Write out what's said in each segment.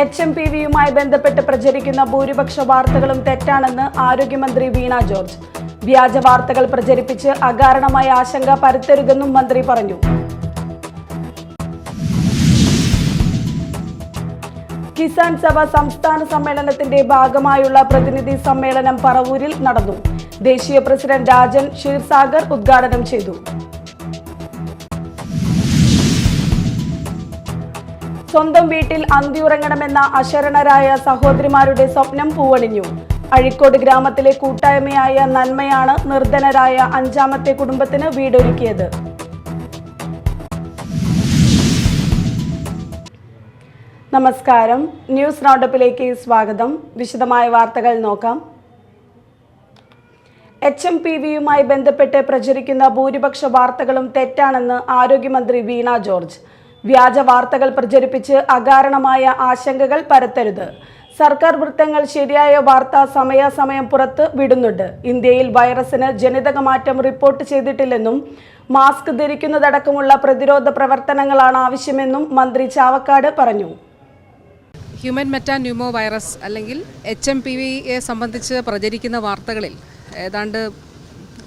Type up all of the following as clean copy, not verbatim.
HMPVയുമായി ബന്ധപ്പെട്ട് പ്രചരിക്കുന്ന ഭൂരിപക്ഷ വാർത്തകളും തെറ്റാണെന്ന് ആരോഗ്യമന്ത്രി വീണ ജോർജ്. വ്യാജ വാർത്തകൾ പ്രചരിപ്പിച്ച് അകാരണമായ ആശങ്ക പരത്തരുതെന്നും മന്ത്രി പറഞ്ഞു. കിസാൻ സഭ സംസ്ഥാന സമ്മേളനത്തിന്റെ ഭാഗമായുള്ള പ്രതിനിധി സമ്മേളനം പറവൂരിൽ നടന്നു. ദേശീയ പ്രസിഡന്റ് രാജൻ ക്ഷീർസാഗർ ഉദ്ഘാടനം ചെയ്തു. സ്വന്തം വീട്ടിൽ അന്തിയുറങ്ങണമെന്ന അശരണരായ സഹോദരിമാരുടെ സ്വപ്നം പൂവണിഞ്ഞു. അഴീക്കോട് ഗ്രാമത്തിലെ കൂട്ടായ്മയായ നന്മയാണ് നിർധനരായ അഞ്ചാമത്തെ കുടുംബത്തിന് വീടൊരുക്കിയത്. നമസ്കാരം, ന്യൂസ് റൗണ്ടപ്പിലേക്ക് സ്വാഗതം. വിശദമായ വാർത്തകൾ നോക്കാം. HMPVയുമായി ബന്ധപ്പെട്ട് പ്രചരിക്കുന്ന ഭൂരിപക്ഷ വാർത്തകളും തെറ്റാണെന്ന് ആരോഗ്യമന്ത്രി വീണ ജോർജ്. വ്യാജ വാർത്തകൾ പ്രചരിപ്പിച്ച് അകാരണമായ ആശങ്കകൾ പരത്തരുത്. സർക്കാർ വൃത്തങ്ങൾ ശരിയായ വാർത്ത സമയാസമയം പുറത്ത് വിടുന്നുണ്ട്. ഇന്ത്യയിൽ വൈറസിന് ജനിതക മാറ്റം റിപ്പോർട്ട് ചെയ്തിട്ടില്ലെന്നും മാസ്ക് ധരിക്കുന്നതടക്കമുള്ള പ്രതിരോധ പ്രവർത്തനങ്ങളാണ് ആവശ്യമെന്നും മന്ത്രി ചാവക്കാട് പറഞ്ഞു. ഹ്യൂമൻ മെറ്റാന്യൂമോ വൈറസ് അല്ലെങ്കിൽ HMPVയെ സംബന്ധിച്ച് പ്രചരിക്കുന്ന വാർത്തകളിൽ ഏതാണ്ട്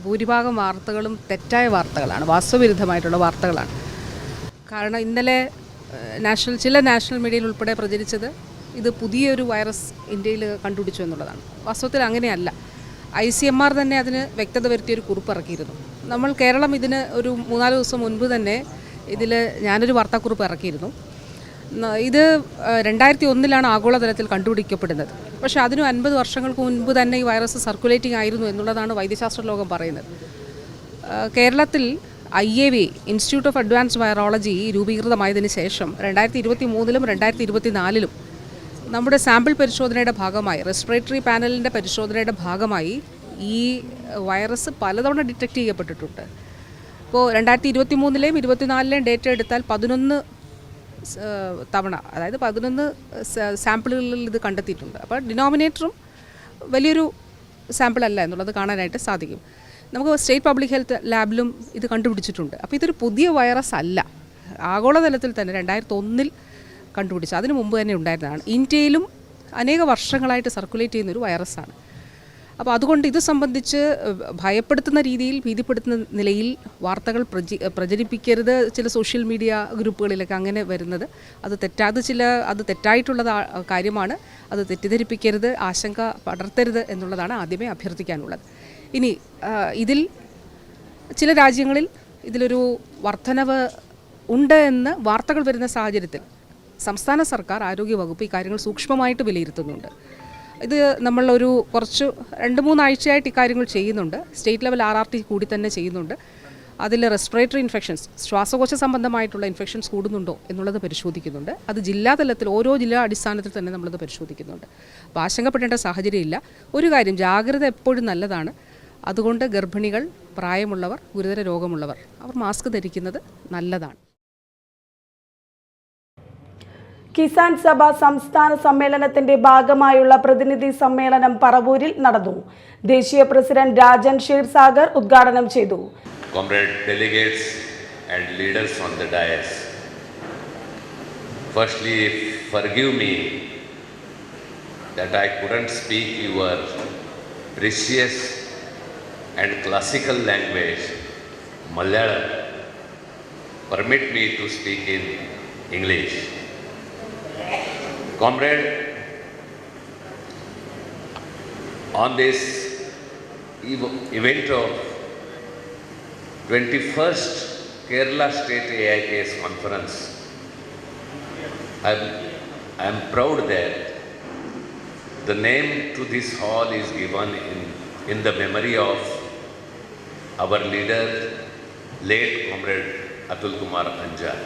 ഭൂരിഭാഗം വാർത്തകളും തെറ്റായ വാർത്തകളാണ്, വാസ്തവവിരുദ്ധമായിട്ടുള്ള വാർത്തകളാണ്. കാരണം ഇന്നലെ ചില നാഷണൽ മീഡിയയിൽ ഉൾപ്പെടെ പ്രചരിച്ചത് ഇത് പുതിയൊരു വൈറസ് ഇന്ത്യയിൽ കണ്ടുപിടിച്ചു എന്നുള്ളതാണ്. വാസ്തവത്തിൽ അങ്ങനെയല്ല. ICMR തന്നെ അതിന് വ്യക്തത വരുത്തിയൊരു കുറിപ്പ് ഇറക്കിയിരുന്നു. നമ്മൾ കേരളം ഇതിന് ഒരു 3-4 ദിവസം മുൻപ് തന്നെ ഞാനൊരു വാർത്താക്കുറിപ്പ് ഇറക്കിയിരുന്നു. ഇത് 2001 ആഗോളതലത്തിൽ കണ്ടുപിടിക്കപ്പെടുന്നത്. പക്ഷേ അതിന് 50 വർഷങ്ങൾക്ക് മുൻപ് തന്നെ ഈ വൈറസ് സർക്കുലേറ്റിംഗ് ആയിരുന്നു എന്നുള്ളതാണ് വൈദ്യശാസ്ത്ര ലോകം പറയുന്നത്. കേരളത്തിൽ IAV institute of advanced virology രൂപീകൃതമായതിനു ശേഷം 2023-ലും 2024-ലും നമ്മുടെ സാമ്പിൾ പരിശോധനയുടെ ഭാഗമായി, റെസ്പിറേറ്ററി പാനലിൻ്റെ പരിശോധനയുടെ ഭാഗമായി ഈ വൈറസ് പലതവണ ഡിറ്റക്റ്റ് ചെയ്യപ്പെട്ടിട്ടുണ്ട്. ഇപ്പോൾ 2023-ലെയും 2024-ലെയും ഡേറ്റ എടുത്താൽ 11 തവണ, അതായത് 11 സാമ്പിളുകളിൽ ഇത് കണ്ടെത്തിയിട്ടുണ്ട്. അപ്പോൾ ഡിനോമിനേറ്ററും വലിയൊരു സാമ്പിൾ അല്ല എന്നുള്ളത് കാണാനായിട്ട് സാധിക്കും. നമുക്ക് സ്റ്റേറ്റ് പബ്ലിക് ഹെൽത്ത് ലാബിലും ഇത് കണ്ടുപിടിച്ചിട്ടുണ്ട്. അപ്പോൾ ഇതൊരു പുതിയ വൈറസ് അല്ല. ആഗോളതലത്തിൽ തന്നെ 2001 കണ്ടുപിടിച്ചു, അതിനു മുമ്പ് തന്നെ ഉണ്ടായിരുന്നതാണ്. ഇന്ത്യയിലും അനേക വർഷങ്ങളായിട്ട് സർക്കുലേറ്റ് ചെയ്യുന്നൊരു വൈറസാണ്. അപ്പോൾ അതുകൊണ്ട് ഇത് സംബന്ധിച്ച് ഭയപ്പെടുത്തുന്ന രീതിയിൽ, ഭീതിപ്പെടുത്തുന്ന നിലയിൽ വാർത്തകൾ പ്രചരിപ്പിക്കരുത്. ചില സോഷ്യൽ മീഡിയ ഗ്രൂപ്പുകളിലൊക്കെ അങ്ങനെ വരുന്നത് അത് തെറ്റായിട്ടുള്ള കാര്യമാണ്. അത് തെറ്റിദ്ധരിപ്പിക്കരുത്, ആശങ്ക പടർത്തരുത് എന്നുള്ളതാണ് ആദ്യമേ അഭ്യർത്ഥിക്കാനുള്ളത്. ഇനി ഇതിൽ ചില രാജ്യങ്ങളിൽ ഇതിലൊരു വർധനവ് ഉണ്ട് എന്ന് വാർത്തകൾ വരുന്ന സാഹചര്യത്തിൽ സംസ്ഥാന സർക്കാർ, ആരോഗ്യവകുപ്പ് ഈ കാര്യങ്ങൾ സൂക്ഷ്മമായിട്ട് വിലയിരുത്തുന്നുണ്ട്. ഇത് നമ്മളൊരു 2-3 ആഴ്ചയായിട്ട് ഇക്കാര്യങ്ങൾ ചെയ്യുന്നുണ്ട്. സ്റ്റേറ്റ് ലെവൽ RRT കൂടി തന്നെ ചെയ്യുന്നുണ്ട്. അതിൽ റെസ്പിറേറ്ററി ഇൻഫെക്ഷൻസ്, ശ്വാസകോശ സംബന്ധമായിട്ടുള്ള ഇൻഫെക്ഷൻസ് കൂടുന്നുണ്ടോ എന്നുള്ളത് പരിശോധിക്കുന്നുണ്ട്. അത് ജില്ലാതലത്തിൽ, ഓരോ ജില്ലാ അടിസ്ഥാനത്തിൽ തന്നെ നമ്മളത് പരിശോധിക്കുന്നുണ്ട്. അപ്പോൾ ആശങ്കപ്പെടേണ്ട സാഹചര്യമില്ല. ഒരു കാര്യം, ജാഗ്രത എപ്പോഴും നല്ലതാണ്. അതുകൊണ്ട് ഗർഭിണികൾ, പ്രായമുള്ളവർ, ഗുരുതര രോഗമുള്ളവർ അവർ മാസ്ക് ധരിക്കുന്നത് നല്ലതാണ്. കിസാൻ സഭ സംസ്ഥാന സമ്മേളനത്തിന്റെ ഭാഗമായുള്ള പ്രതിനിധി സമ്മേളനം പറവൂരിൽ നടന്നു. ദേശീയ പ്രസിഡന്റ് രാജൻ ക്ഷീർസാഗർ ഉദ്ഘാടനം ചെയ്തു. Comrade delegates and leaders on the dais, firstly forgive me that I couldn't speak your precious and classical language Malayalam. Permit me to speak in English. Comrade, on this event of 21st Kerala State AIKS Conference, I am proud that the name to this hall is given in the memory of our leader, late Comrade Atul Kumar Anjar.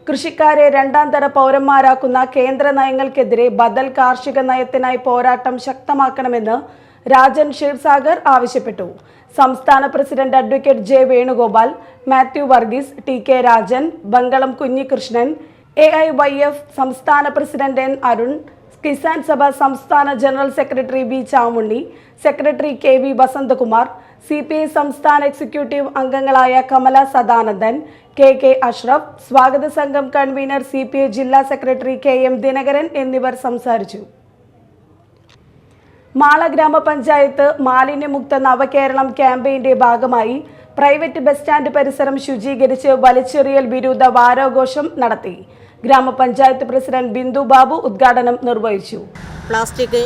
കൃഷിക്കാരെ രണ്ടാം തര പൗരന്മാരാക്കുന്ന കേന്ദ്ര നയങ്ങൾക്കെതിരെ ബദൽ കാർഷിക നയത്തിനായി പോരാട്ടം ശക്തമാക്കണമെന്ന് രാജൻ ക്ഷീർസാഗർ ആവശ്യപ്പെട്ടു. സംസ്ഥാന president advocate J. Venugopal, Mathew Varghese, TK Rajan, Bangalam Kunhikrishnan, AIYF സംസ്ഥാന പ്രസിഡന്റ് N. അരുൺ, കിസാൻ സഭ സംസ്ഥാന general secretary B. Chamunni, secretary KV. Vasanthakumar, CPI സംസ്ഥാന എക്സിക്യൂട്ടീവ് അംഗങ്ങളായ കമല സദാനന്ദൻ, KK അഷ്റഫ്, സ്വാഗത സംഘം കൺവീനർ CPI ജില്ലാ സെക്രട്ടറി KM ദിനകരൻ എന്നിവർ സംസാരിച്ചു. മാള ഗ്രാമപഞ്ചായത്ത് മാലിന്യമുക്ത നവകേരളം ക്യാമ്പയിന്റെ ഭാഗമായി പ്രൈവറ്റ് ബസ് സ്റ്റാൻഡ് പരിസരം ശുചീകരിച്ച് വലിച്ചെറിയൽ വിരുദ്ധ വാരാഘോഷം നടത്തി. ഗ്രാമപഞ്ചായത്ത് പ്രസിഡന്റ് ബിന്ദു ബാബു ഉദ്ഘാടനം നിർവഹിച്ചു. പ്ലാസ്റ്റിക്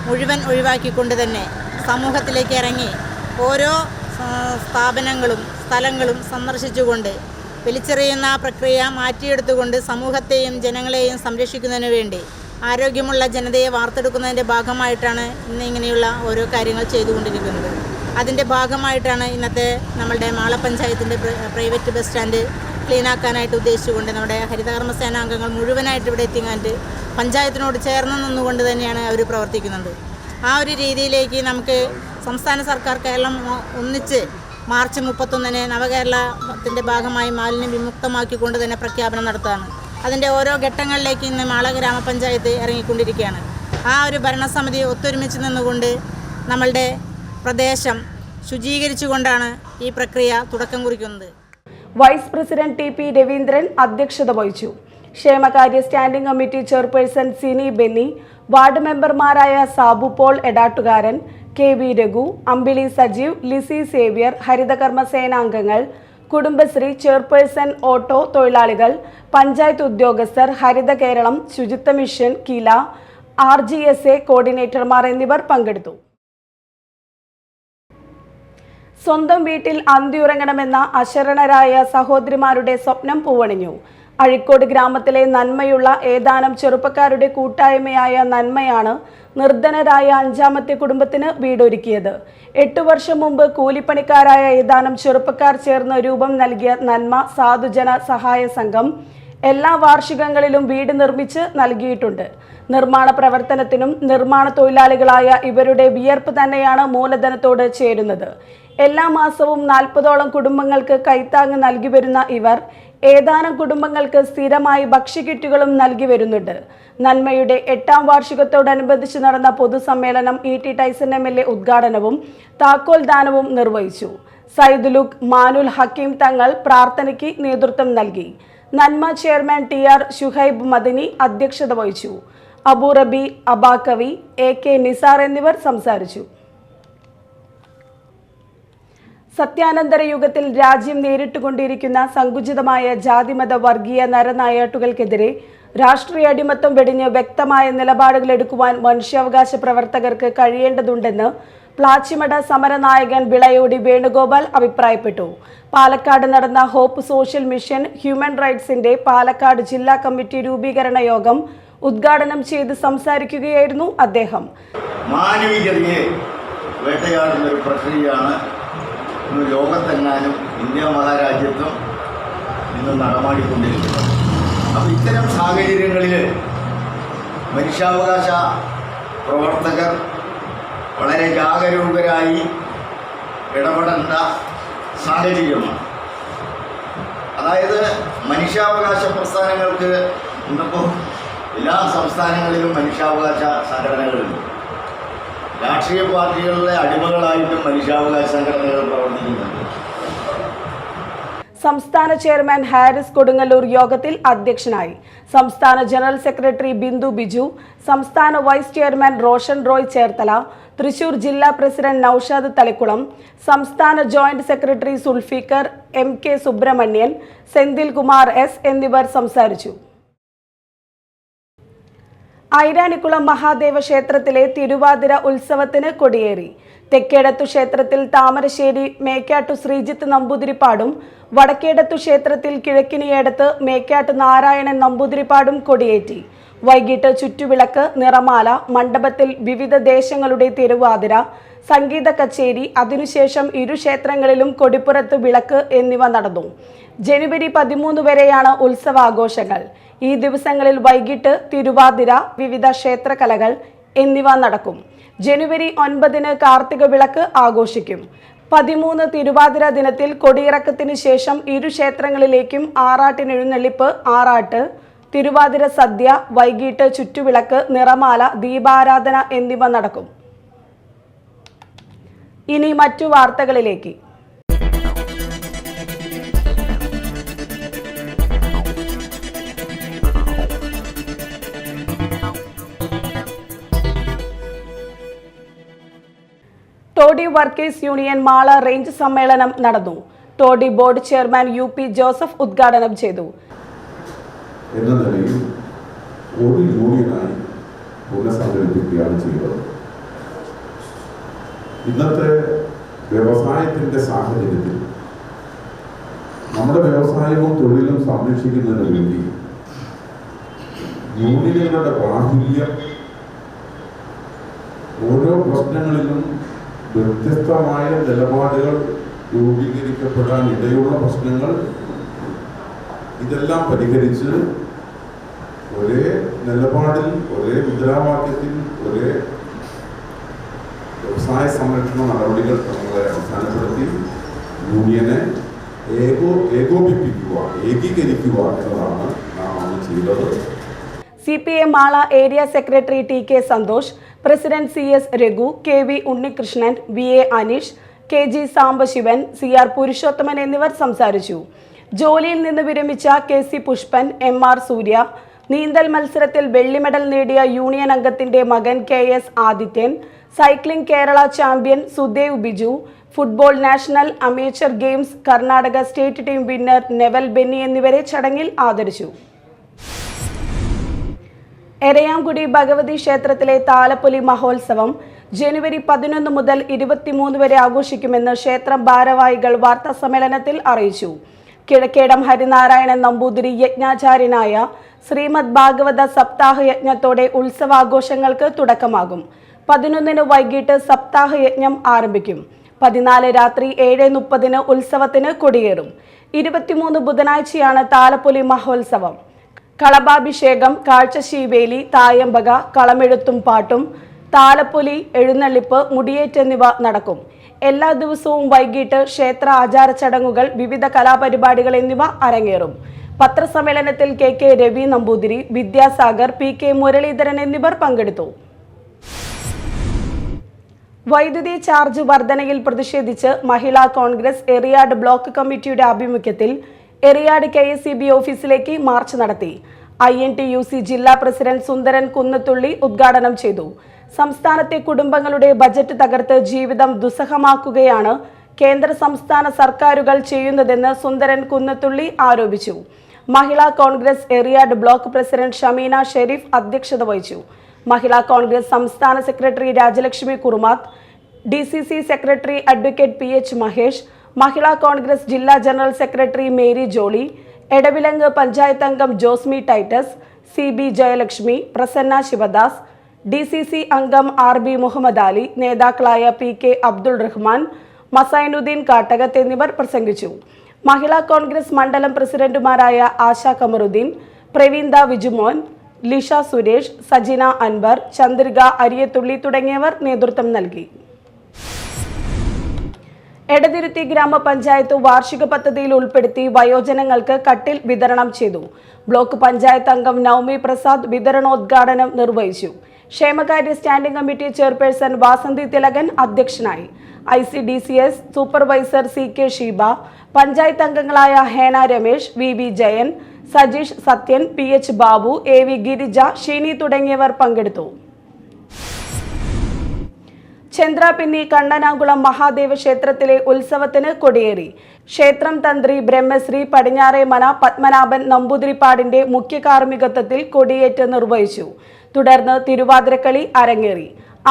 മുഴുവൻ ഒഴിവാക്കിക്കൊണ്ട് തന്നെ സമൂഹത്തിലേക്ക് ഇറങ്ങി ഓരോ സ്ഥാപനങ്ങളും സ്ഥലങ്ങളും സന്ദർശിച്ചുകൊണ്ട് വലിച്ചെറിയുന്ന പ്രക്രിയ മാറ്റിയെടുത്തുകൊണ്ട് സമൂഹത്തെയും ജനങ്ങളെയും സംരക്ഷിക്കുന്നതിന് വേണ്ടി ആരോഗ്യമുള്ള ജനതയെ വാർത്തെടുക്കുന്നതിൻ്റെ ഭാഗമായിട്ടാണ് ഇന്ന് ഇങ്ങനെയുള്ള ഓരോ കാര്യങ്ങൾ ചെയ്തുകൊണ്ടിരിക്കുന്നത്. അതിൻ്റെ ഭാഗമായിട്ടാണ് ഇന്നത്തെ നമ്മളുടെ മാള പഞ്ചായത്തിൻ്റെ പ്രൈവറ്റ് ബസ് സ്റ്റാൻഡ് ക്ലീനാക്കാനായിട്ട് ഉദ്ദേശിച്ചുകൊണ്ട് നമ്മുടെ ഹരിതകർമ്മസേനാംഗങ്ങൾ മുഴുവനായിട്ട് ഇവിടെ എത്തിങ്ങാണ്ട് പഞ്ചായത്തിനോട് ചേർന്ന് നിന്നുകൊണ്ട് തന്നെയാണ് അവർ പ്രവർത്തിക്കുന്നത്. ആ ഒരു രീതിയിലേക്ക് നമുക്ക് സംസ്ഥാന സർക്കാർ കേരളം ഒന്നിച്ച് മാർച്ച് 31 നവകേരളത്തിൻ്റെ ഭാഗമായി മാലിന്യം വിമുക്തമാക്കിക്കൊണ്ട് തന്നെ പ്രഖ്യാപനം നടത്തുകയാണ്. അതിൻ്റെ ഓരോ ഘട്ടങ്ങളിലേക്ക് ഇന്ന് മാള ഗ്രാമപഞ്ചായത്ത് ഇറങ്ങിക്കൊണ്ടിരിക്കുകയാണ്. ആ ഒരു ഭരണസമിതി ഒത്തൊരുമിച്ച് നിന്നുകൊണ്ട് നമ്മളുടെ പ്രദേശം ശുചീകരിച്ചുകൊണ്ടാണ് ഈ പ്രക്രിയ തുടക്കം കുറിക്കുന്നത്. വൈസ് പ്രസിഡന്റ് TP രവീന്ദ്രൻ അധ്യക്ഷത വഹിച്ചു. ക്ഷേമകാര്യ standing committee chairperson Sini Benny, ward മെമ്പർമാരായ സാബു പോൾ എടാട്ടുകാരൻ, KV രഘു, അമ്പിളി സജീവ്, ലിസി സേവ്യർ, ഹരിതകർമ്മ സേനാംഗങ്ങൾ, കുടുംബശ്രീ ചെയർപേഴ്സൺ, ഓട്ടോ തൊഴിലാളികൾ, പഞ്ചായത്ത് ഉദ്യോഗസ്ഥർ, ഹരിത കേരളം, ശുചിത്വ മിഷൻ, കില, RGSA കോർഡിനേറ്റർമാർ എന്നിവർ പങ്കെടുത്തു. സ്വന്തം വീട്ടിൽ അന്തിയുറങ്ങണമെന്ന അശരണരായ സഹോദരിമാരുടെ സ്വപ്നം പൂവണിഞ്ഞു. അഴീക്കോട് ഗ്രാമത്തിലെ നന്മയുള്ള ഏതാനും ചെറുപ്പക്കാരുടെ കൂട്ടായ്മയായ നന്മയാണ് നിർധനരായ 5ാമത്തെ കുടുംബത്തിന് വീടൊരുക്കിയത്. 8 വർഷം മുമ്പ് കൂലിപ്പണിക്കാരായ ഏതാനും ചെറുപ്പക്കാർ ചേർന്ന് രൂപം നൽകിയ നന്മ സാധുജന സഹായ സംഘം എല്ലാ വാർഷികങ്ങളിലും വീട് നിർമ്മിച്ച് നൽകിയിട്ടുണ്ട്. നിർമ്മാണ പ്രവർത്തനത്തിനും നിർമ്മാണ തൊഴിലാളികളായ ഇവരുടെ വിയർപ്പ് തന്നെയാണ് മൂലധനത്തോട് ചേരുന്നത്. എല്ലാ മാസവും 40ഓളം കുടുംബങ്ങൾക്ക് കൈത്താങ്ങ് നൽകി വരുന്ന ഇവർ ഏതാനും കുടുംബങ്ങൾക്ക് സ്ഥിരമായി ഭക്ഷ്യക്കിറ്റുകളും നൽകി വരുന്നുണ്ട്. നന്മയുടെ 8ാം വാർഷികത്തോടനുബന്ധിച്ച് നടന്ന പൊതുസമ്മേളനം ET ടൈസൺ MLA ഉദ്ഘാടനവും താക്കോൽ ദാനവും നിർവഹിച്ചു. സൈദുലുക് മാനുൽ ഹക്കീം തങ്ങൾ പ്രാർത്ഥനയ്ക്ക് നേതൃത്വം നൽകി. നന്മ ചെയർമാൻ TR ഷുഹൈബ് മദനി അധ്യക്ഷത വഹിച്ചു. അബു റബി, അബാകവി, AK നിസാർ എന്നിവർ സംസാരിച്ചു. സത്യാനന്തര യുഗത്തിൽ രാജ്യം നേരിട്ടുകൊണ്ടിരിക്കുന്ന സങ്കുചിതമായ ജാതിമത വർഗീയ നരനായാട്ടുകൾക്കെതിരെ രാഷ്ട്രീയ അടിമത്തം വെടിഞ്ഞ് വ്യക്തമായ നിലപാടുകൾ എടുക്കുവാൻ മനുഷ്യാവകാശ പ്രവർത്തകർക്ക് കഴിയേണ്ടതുണ്ടെന്ന് പ്ലാച്ചിമട സമരനായകൻ വിളയോടി വേണുഗോപാൽ അഭിപ്രായപ്പെട്ടു. പാലക്കാട് നടന്ന ഹോപ്പ് സോഷ്യൽ മിഷൻ ഹ്യൂമൻ റൈറ്റ്സിന്റെ പാലക്കാട് ജില്ലാ കമ്മിറ്റി രൂപീകരണ യോഗം ഉദ്ഘാടനം ചെയ്ത് സംസാരിക്കുകയായിരുന്നു അദ്ദേഹം. മാനവികതയെ വേട്ടയാടുന്ന ഒരു പ്രക്രിയയാണ് ലോകത്തെങ്ങാനും ഇന്ത്യ മഹാരാജ്യത്തും ഇന്ന് നടമാടിക്കൊണ്ടിരിക്കുന്നത്. അപ്പോൾ ഇത്തരം സാഹചര്യങ്ങളിൽ മനുഷ്യാവകാശ പ്രവർത്തകർ വളരെ ജാഗരൂകരായി ഇടപെടേണ്ട സാഹചര്യമാണ്. അതായത് മനുഷ്യാവകാശ പ്രസ്ഥാനങ്ങൾക്ക് ഇന്നിപ്പോൾ എല്ലാ സംസ്ഥാനങ്ങളിലും മനുഷ്യാവകാശ സംഘടനകളുണ്ട്. രാഷ്ട്രീയ പാർട്ടികളിലെ അടിമകളായിട്ടും മനുഷ്യാവകാശ സംഘടനകൾ പ്രവർത്തിക്കുന്നുണ്ട്. സംസ്ഥാന ചെയർമാൻ ഹാരിസ് കൊടുങ്ങല്ലൂർ യോഗത്തിൽ അധ്യക്ഷനായി. സംസ്ഥാന ജനറൽ സെക്രട്ടറി ബിന്ദു ബിജു, സംസ്ഥാന വൈസ് ചെയർമാൻ റോഷൻ റോയ് ചേർത്തല, തൃശൂർ ജില്ലാ പ്രസിഡന്റ് നൌഷാദ് തളിക്കുളം, സംസ്ഥാന joint secretary Sulfikar, MK Subramanian, Senthil Kumar S എന്നിവർ സംസാരിച്ചു. ഐരാണിക്കുളം മഹാദേവ ക്ഷേത്രത്തിലെ തിരുവാതിര ഉത്സവത്തിന് കൊടിയേറി. തെക്കേടത്തു ക്ഷേത്രത്തിൽ താമരശ്ശേരി മേക്കാട്ടു ശ്രീജിത്ത് നമ്പൂതിരിപ്പാടും വടക്കേടത്തു ക്ഷേത്രത്തിൽ കിഴക്കിനിയേടത്ത് മേക്കാട്ട് നാരായണൻ നമ്പൂതിരിപ്പാടും കൊടിയേറ്റി. വൈകിട്ട് ചുറ്റുവിളക്ക്, നിറമാല, മണ്ഡപത്തിൽ വിവിധ ദേശങ്ങളുടെ തിരുവാതിര, സംഗീത കച്ചേരി, അതിനുശേഷം ഇരു ക്ഷേത്രങ്ങളിലും കൊടിപ്പുറത്ത് വിളക്ക് എന്നിവ നടന്നു. ജനുവരി 13 വരെയാണ് ഉത്സവാഘോഷങ്ങൾ. ഈ ദിവസങ്ങളിൽ വൈകിട്ട് തിരുവാതിര, വിവിധ ക്ഷേത്രകലകൾ എന്നിവ നടക്കും. ജനുവരി 9 കാർത്തിക വിളക്ക് ആഘോഷിക്കും. 13 തിരുവാതിര ദിനത്തിൽ കൊടിയിറക്കത്തിന് ശേഷം ഇരു ക്ഷേത്രങ്ങളിലേക്കും ആറാട്ടിനെഴുന്നള്ളിപ്പ്, ആറാട്ട്, തിരുവാതിര സദ്യ, വൈകിട്ട് ചുറ്റുവിളക്ക്, നിറമാല, ദീപാരാധന എന്നിവ നടക്കും. ഇനി മറ്റു വാർത്തകളിലേക്ക്. Toddy workers union Mala range സമ്മേളനം നടന്നു. Toddy board chairman UP Joseph ഉദ്ഘാടനം ചെയ്തു. എന്ന നിലയിൽ ഒരു യൂണിയനായി പുനഃസംഘടിപ്പിക്കുകയാണ് ചെയ്തത്. ഇന്നത്തെ വ്യവസായത്തിൻ്റെ സാഹചര്യത്തിൽ നമ്മുടെ വ്യവസായവും തൊഴിലും സംരക്ഷിക്കുന്നതിന് വേണ്ടി യൂണിയനുകളുടെ ബാഹുല്യം ഓരോ പ്രശ്നങ്ങളിലും വ്യത്യസ്തമായ നിലപാടുകൾ രൂപീകരിക്കപ്പെടാൻ ഇടയുള്ള പ്രശ്നങ്ങൾ ഇതെല്ലാം പരിഹരിച്ച് ഒരേ നിലപാടിൽ, ഒരേ മുദ്രാവാക്യത്തിൽ, ഒരേ വ്യവസായ സംരക്ഷണ നടപടികൾ നമ്മളെ അവസാനപ്പെടുത്തി യൂണിയനെ ഏകോപിപ്പിക്കുക, ഏകീകരിക്കുക എന്നതാണ് നാം അന്ന് ചെയ്തത്. CPM Mala area secretary TK Santhosh, president CS Raghu, KV Unnikrishnan, VA Aneesh, KG Sambasivan, CR Purushothaman എന്നിവർ സംസാരിച്ചു. ജോലിയിൽ നിന്ന് വിരമിച്ച KC പുഷ്പൻ, MR സൂര്യ, നീന്തൽ മത്സരത്തിൽ വെള്ളി മെഡൽ നേടിയ യൂണിയൻ അംഗത്തിന്റെ മകൻ KS Adithyan, cycling Kerala champion Sudev Biju, football national amateur games Karnataka state team winner naval Benny എന്നിവരെ ചടങ്ങിൽ ആദരിച്ചു. എരയാംകുടി ഭഗവതി ക്ഷേത്രത്തിലെ താലപ്പൊലി മഹോത്സവം ജനുവരി 11 മുതൽ 23 വരെ ആഘോഷിക്കുമെന്ന് ക്ഷേത്രം ഭാരവാഹികൾ വാർത്താ സമ്മേളനത്തിൽ അറിയിച്ചു. കിഴക്കേടം ഹരിനാരായണൻ നമ്പൂതിരി യജ്ഞാചാര്യനായ ശ്രീമദ് ഭാഗവത സപ്താഹ യജ്ഞത്തോടെ ഉത്സവാഘോഷങ്ങൾക്ക് തുടക്കമാകും. 11 വൈകിട്ട് സപ്താഹ യജ്ഞം ആരംഭിക്കും. 14 രാത്രി 7:30 ഉത്സവത്തിന് കൊടിയേറും. 23 ബുധനാഴ്ചയാണ് താലപ്പൊലി മഹോത്സവം. കളഭാഭിഷേകം, കാഴ്ചശീവേലി, തായമ്പക, കളമെഴുത്തും പാട്ടും, താലപ്പൊലി, എഴുന്നള്ളിപ്പ്, മുടിയേറ്റ് എന്നിവ നടക്കും. എല്ലാ ദിവസവും വൈകിട്ട് ക്ഷേത്ര ആചാര ചടങ്ങുകൾ, വിവിധ കലാപരിപാടികൾ എന്നിവ അരങ്ങേറും. പത്രസമ്മേളനത്തിൽ KK രവി നമ്പൂതിരി, വിദ്യാസാഗർ, PK മുരളീധരൻ എന്നിവർ പങ്കെടുത്തു. വൈദ്യുതി ചാർജ് വർധനയിൽ പ്രതിഷേധിച്ച് മഹിളാ കോൺഗ്രസ് എറിയാട് ബ്ലോക്ക് കമ്മിറ്റിയുടെ ആഭിമുഖ്യത്തിൽ എറിയാട് KSEB ഓഫീസിലേക്ക് മാർച്ച് നടത്തി. INTUC ജില്ലാ പ്രസിഡന്റ് സുന്ദരൻ കുന്നത്തുള്ളി ഉദ്ഘാടനം ചെയ്തു. സംസ്ഥാനത്തെ കുടുംബങ്ങളുടെ ബജറ്റ് തകർത്ത് ജീവിതം ദുസ്സഹമാക്കുകയാണ് കേന്ദ്ര സംസ്ഥാന സർക്കാരുകൾ ചെയ്യുന്നതെന്ന് സുന്ദരൻ കുന്നത്തുള്ളി ആരോപിച്ചു. Mahila Congress Eriyad block president Shameena Sherif അധ്യക്ഷത വഹിച്ചു. മഹിളാ കോൺഗ്രസ് സംസ്ഥാന secretary Rajalakshmi Kurumath, DCC secretary advocate PH Mahesh, Mahila Congress ജില്ലാ ജനറൽ സെക്രട്ടറി മേരി ജോളി, എടവിലങ്ങ് പഞ്ചായത്ത് അംഗം ജോസ്മി ടൈറ്റസ്, CB ജയലക്ഷ്മി, പ്രസന്ന ശിവദാസ്, DCC അംഗം RB മുഹമ്മദ് അലി, നേതാക്കളായ PK അബ്ദുൾ റഹ്മാൻ, മസൈനുദ്ദീൻ കാട്ടകത്ത് എന്നിവർ പ്രസംഗിച്ചു. മഹിളാ കോൺഗ്രസ് മണ്ഡലം പ്രസിഡന്റുമാരായ ആശ കമറുദ്ദീൻ, പ്രവീന്ദ വിജുമോൻ, ലിഷ സുരേഷ്, സജിന അൻവർ, ചന്ദ്രിക അരിയത്തുള്ളി തുടങ്ങിയവർ നേതൃത്വം നൽകി. എടതിരുത്തി ഗ്രാമപഞ്ചായത്ത് വാർഷിക പദ്ധതിയിൽ ഉൾപ്പെടുത്തി വയോജനങ്ങൾക്ക് കട്ടിൽ വിതരണം ചെയ്തു. ബ്ലോക്ക് പഞ്ചായത്ത് അംഗം നവമി പ്രസാദ് വിതരണോദ്ഘാടനം നിർവഹിച്ചു. ക്ഷേമകാര്യ standing committee chairperson Vasanthi Thilakan അധ്യക്ഷനായി. ICDCS supervisor CK Sheeba, panchayat അംഗങ്ങളായ Hena Ramesh, VV Jayan, Sajeesh Sathyan, PH Babu, AV Girija, Sheeni തുടങ്ങിയവർ പങ്കെടുത്തു. ചന്ദ്രാപിന്നി കണ്ണനാകുളം മഹാദേവ ക്ഷേത്രത്തിലെ ഉത്സവത്തിന് കൊടിയേറി. ക്ഷേത്രം തന്ത്രി ബ്രഹ്മശ്രീ പടിഞ്ഞാറേമന പത്മനാഭൻ നമ്പൂതിരിപ്പാടിന്റെ മുഖ്യ കാർമ്മികത്വത്തിൽ കൊടിയേറ്റ് നിർവഹിച്ചു. തുടർന്ന് തിരുവാതിരക്കളി അരങ്ങേറി.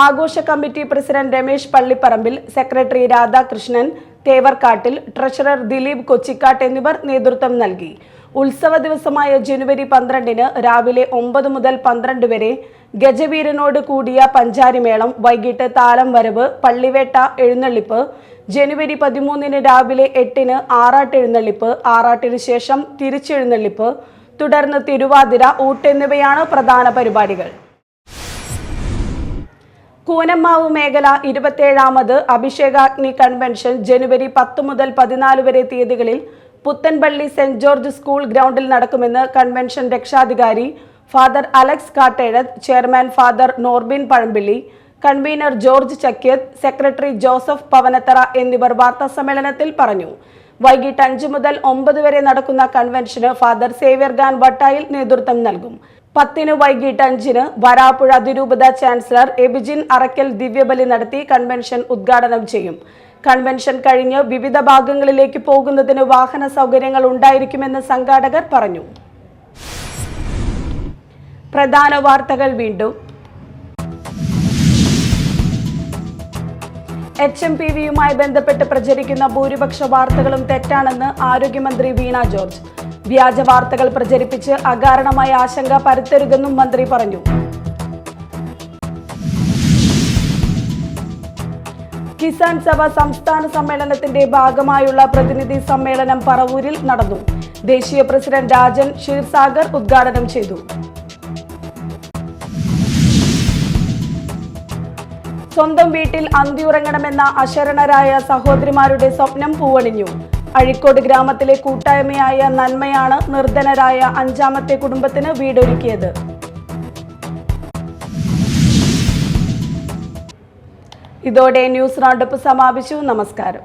ആഘോഷ committee president Ramesh Pallipparambil, secretary Radhakrishnan Thevarkattil, treasurer Dileep Kochikkattu എന്നിവർ നേതൃത്വം നൽകി. ഉത്സവ ദിവസമായ ജനുവരി 12 രാവിലെ 9 മുതൽ 12 വരെ ഗജവീരനോട് കൂടിയ പഞ്ചാരിമേളം, വൈകിട്ട് താലം വരവ്, പള്ളിവേട്ട, എഴുന്നള്ളിപ്പ്, ജനുവരി 13 രാവിലെ 8 ആറാട്ട് എഴുന്നള്ളിപ്പ്, ആറാട്ടിന് ശേഷം തിരിച്ചെഴുന്നള്ളിപ്പ്, തുടർന്ന് തിരുവാതിര, ഊട്ട് എന്നിവയാണ് പ്രധാന പരിപാടികൾ. കൂനമ്മാവ് മേഖല 27ാമത് അഭിഷേകാഗ്നി കൺവെൻഷൻ ജനുവരി 10 മുതൽ 14 വരെ തീയതികളിൽ പുത്തൻപള്ളി സെന്റ് ജോർജ് സ്കൂൾ ഗ്രൗണ്ടിൽ നടക്കുമെന്ന് കൺവെൻഷൻ രക്ഷാധികാരി father Alex Kattezhath, chairman father Norbin Pazhampilly, convener George Chakkiyath, secretary Joseph Pavanathara എന്നിവർ വാർത്താസമ്മേളനത്തിൽ പറഞ്ഞു. വൈകിട്ട് 5 മുതൽ 9 വരെ നടക്കുന്ന കൺവെൻഷന് ഫാദർ സേവ്യർ ഖാൻ വട്ടായിൽ നേതൃത്വം നൽകും. 10 വൈകിട്ട് 5 വരാപ്പുഴ അതിരൂപത ചാൻസലർ എബിജിൻ അറക്കൽ ദിവ്യബലി നടത്തി കൺവെൻഷൻ ഉദ്ഘാടനം ചെയ്യും. കൺവെൻഷൻ കഴിഞ്ഞ് വിവിധ ഭാഗങ്ങളിലേക്ക് പോകുന്നതിന് വാഹന സൗകര്യങ്ങൾ ഉണ്ടായിരിക്കുമെന്ന് സംഘാടകർ പറഞ്ഞു. പ്രധാന വാർത്തകൾ വീണ്ടും. HMPVയുമായി ബന്ധപ്പെട്ട് പ്രചരിക്കുന്ന ഭൂരിപക്ഷ വാർത്തകളും തെറ്റാണെന്ന് ആരോഗ്യമന്ത്രി വീണ ജോർജ്. വ്യാജ വാർത്തകൾ പ്രചരിപ്പിച്ച് അകാരണമായ ആശങ്ക പരത്തരുതെന്നും മന്ത്രി പറഞ്ഞു. കിസാൻ സഭ സംസ്ഥാന സമ്മേളനത്തിന്റെ ഭാഗമായുള്ള പ്രതിനിധി സമ്മേളനം പറവൂരിൽ നടന്നു. ദേശീയ പ്രസിഡന്റ് രാജൻ ക്ഷീർസാഗർ ഉദ്ഘാടനം ചെയ്തു. സ്വന്തം വീട്ടിൽ അന്തിയുറങ്ങണമെന്ന അശരണരായ സഹോദരിമാരുടെ സ്വപ്നം പൂവണിഞ്ഞു. അഴീക്കോട് ഗ്രാമത്തിലെ കൂട്ടായ്മയായ നന്മയാണ് നിർധനരായ 5ാമത്തെ കുടുംബത്തിന് വീടൊരുക്കിയത്. ഇതോടെ ന്യൂസ് റൗണ്ടപ്പ് സമാപിച്ചു. നമസ്കാരം.